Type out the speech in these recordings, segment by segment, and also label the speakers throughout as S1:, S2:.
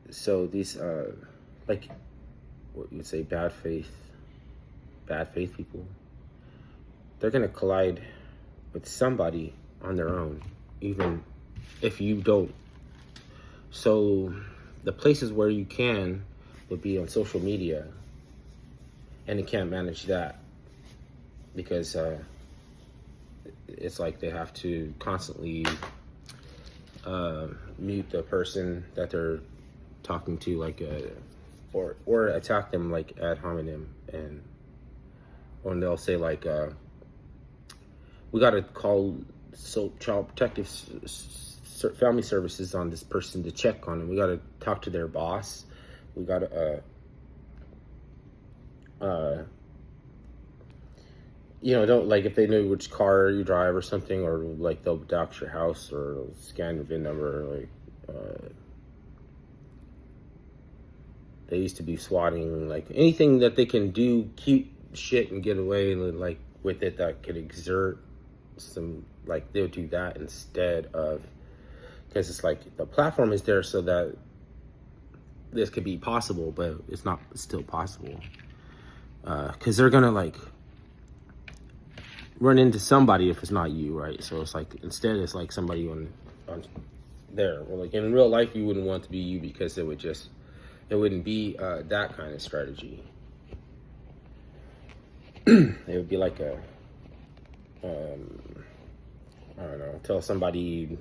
S1: So these like what you would say bad faith people, they're gonna collide with somebody on their own, even if you don't. So the places where you can would be on social media, and they can't manage that because it's like they have to constantly mute the person that they're talking to, like or attack them like ad hominem, and or they'll say like we got to call child protective family services on this person to check on them. We got to talk to their boss. We got to don't, like, if they know which car you drive or something, or like they'll dox your house or scan your VIN number. Like they used to be swatting, like anything that they can do cute shit and get away like with it that could exert some, like they'll do that instead of, because it's like the platform is there so that this could be possible, but it's not still possible because they're gonna like run into somebody if it's not you, right? So it's like instead it's like somebody on there, or like in real life you wouldn't want to be you because it wouldn't be that kind of strategy. It would be like a I don't know, tell somebody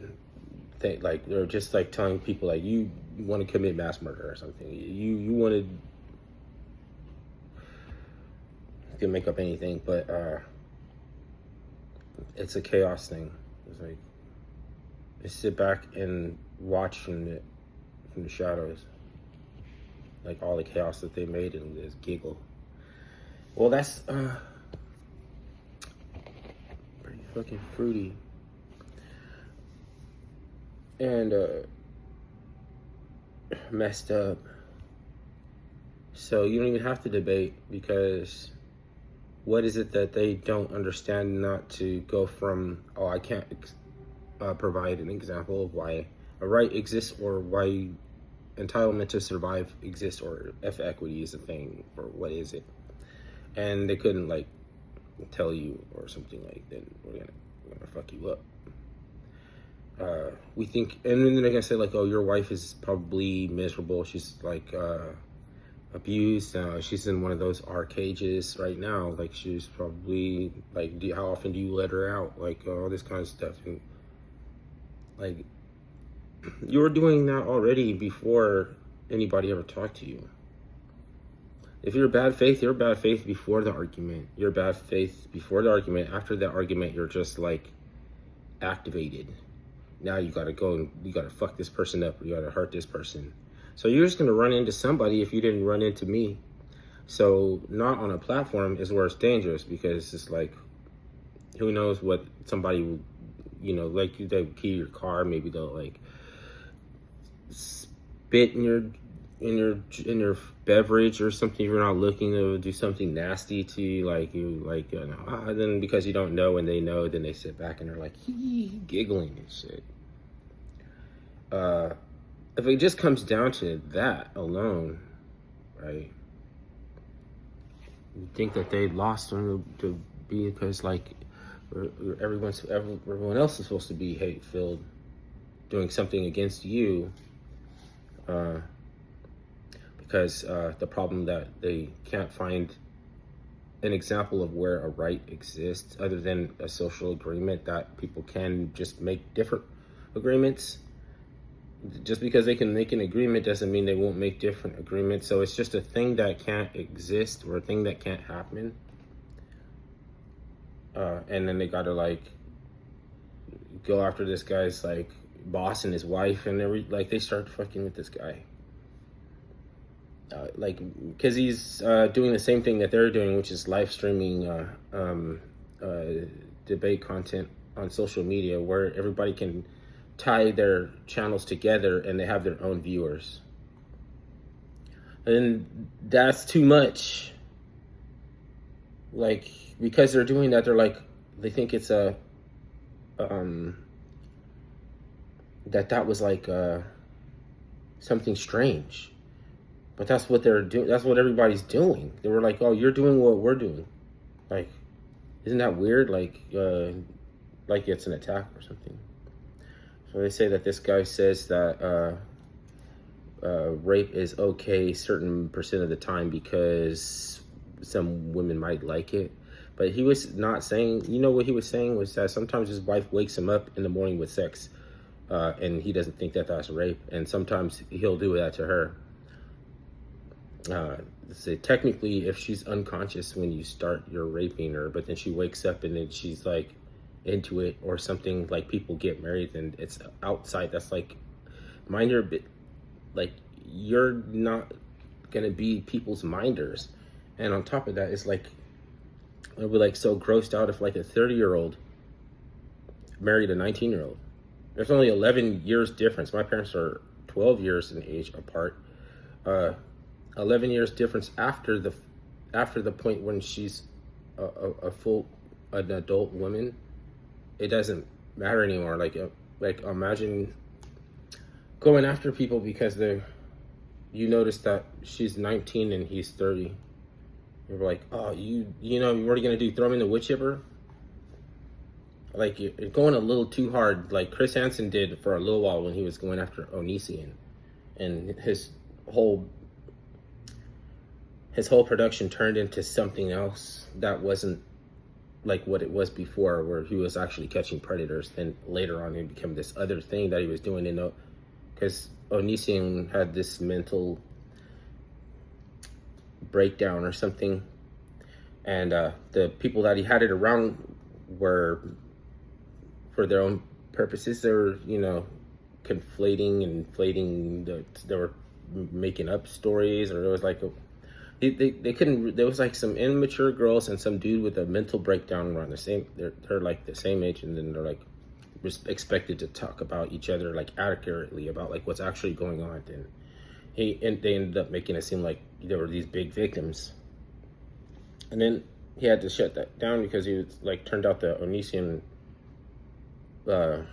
S1: like they're just like telling people like you want to commit mass murder or something. You want to, you can make up anything, but it's a chaos thing. It's like just sit back and watch from the shadows, like all the chaos that they made, and just giggle. Well, that's pretty fucking fruity. And messed up. So you don't even have to debate, because what is it that they don't understand not to go from, oh, I can't provide an example of why a right exists, or why entitlement to survive exists, or if equity is a thing, or what is it? And they couldn't like tell you or something, like, then we're gonna fuck you up. We think, and then they're gonna say like, oh, your wife is probably miserable. She's like abused. She's in one of those R cages right now. Like she's probably like, how often do you let her out? Like all this kind of stuff. And like you were doing that already before anybody ever talked to you. If you're bad faith, you're bad faith before the argument. You're bad faith before the argument. After the argument, you're just like activated. Now you gotta go and you gotta fuck this person up, or you gotta hurt this person. So you're just gonna run into somebody if you didn't run into me. So not on a platform is where it's dangerous, because it's like, who knows what somebody will, like they'll key your car, maybe they'll like spit in your beverage or something. If you're not looking, to do something nasty to you, then because you don't know and they know, then they sit back and they're like giggling and shit. If it just comes down to that alone, right? You think that they lost to be, because like everyone else is supposed to be hate filled, doing something against you. Because the problem that they can't find an example of where a right exists other than a social agreement that people can just make different agreements. Just because they can make an agreement doesn't mean they won't make different agreements. So it's just a thing that can't exist, or a thing that can't happen. And then they gotta like go after this guy's like boss and his wife, and they start fucking with this guy. Because he's doing the same thing that they're doing, which is live streaming debate content on social media, where everybody can tie their channels together and they have their own viewers. And that's too much. Like, because they're doing that, they think it's that was like something strange. But that's what they're doing. That's what everybody's doing. They were like, "Oh, you're doing what we're doing." Like, isn't that weird? Like it's an attack or something. So they say that this guy says that rape is okay certain percent of the time because some women might like it. But he was not saying, you know what he was saying was that sometimes his wife wakes him up in the morning with sex, and he doesn't think that that's rape. And sometimes he'll do that to her. Say technically, if she's unconscious when you start, you're raping her, but then she wakes up and then she's like into it or something, like people get married and it's outside. That's like, mind your bit, like you're not gonna be people's minders. And on top of that, it's like, I'll be like so grossed out if like a 30-year-old married a 19-year-old. There's only 11 years difference. My parents are 12 years in age apart. 11 years difference after the point when she's an adult woman. It doesn't matter anymore. Like imagine going after people because you notice that she's 19 and he's 30. You're like, oh, you know, what are you gonna do? Throw him in the wood chipper? Like you're going a little too hard, like Chris Hansen did for a little while when he was going after Onision, and his whole production turned into something else that wasn't like what it was before, where he was actually catching predators. Then later on, it became this other thing that he was doing. Because Onision had this mental breakdown or something, and the people that he had it around were, for their own purposes, they were, you know, conflating and inflating. They were making up stories, or it was like they couldn't. There was like some immature girls and some dude with a mental breakdown around the same. They're like the same age, and then they're like expected to talk about each other like accurately about like what's actually going on. And they ended up making it seem like there were these big victims. And then he had to shut that down because he was like, turned out that Onision was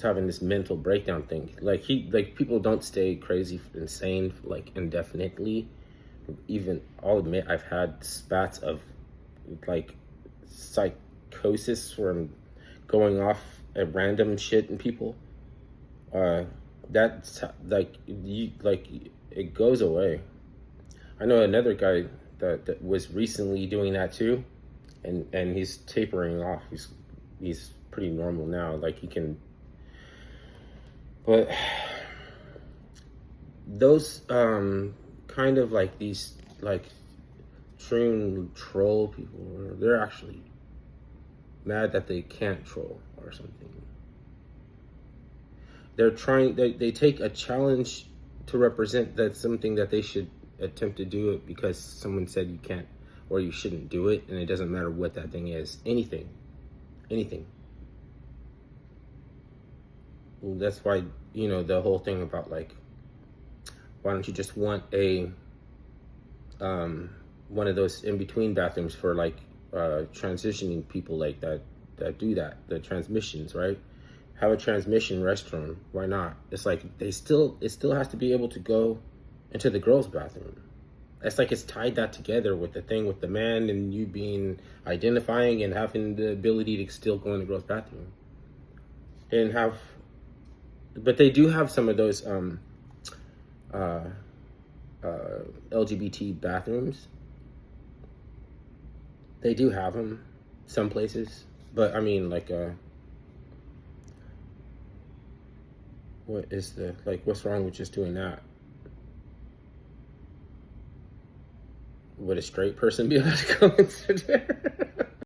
S1: having this mental breakdown thing. Like people don't stay crazy, insane, like indefinitely. Even I'll admit I've had spats of like psychosis from going off at random shit in people. That's like it goes away. I know another guy that was recently doing that too, and he's tapering off. He's pretty normal now. Like he can, but those kind of like these like true troll people, they're actually mad that they can't troll or something. They're trying, they take a challenge to represent that's something that they should attempt to do it because someone said you can't or you shouldn't do it, and it doesn't matter what that thing is. Anything. Well, that's why, you know, the whole thing about like, why don't you just want a one of those in-between bathrooms for like transitioning people like that do that, the transmissions, right? Have a transmission restroom. Why not? It's like it still has to be able to go into the girls' bathroom. It's like it's tied that together with the thing with the man and you being identifying and having the ability to still go in the girls' bathroom. They didn't have, but they do have some of those LGBT bathrooms. They do have them some places, but I mean like what's wrong with just doing that? Would a straight person be able to go into there?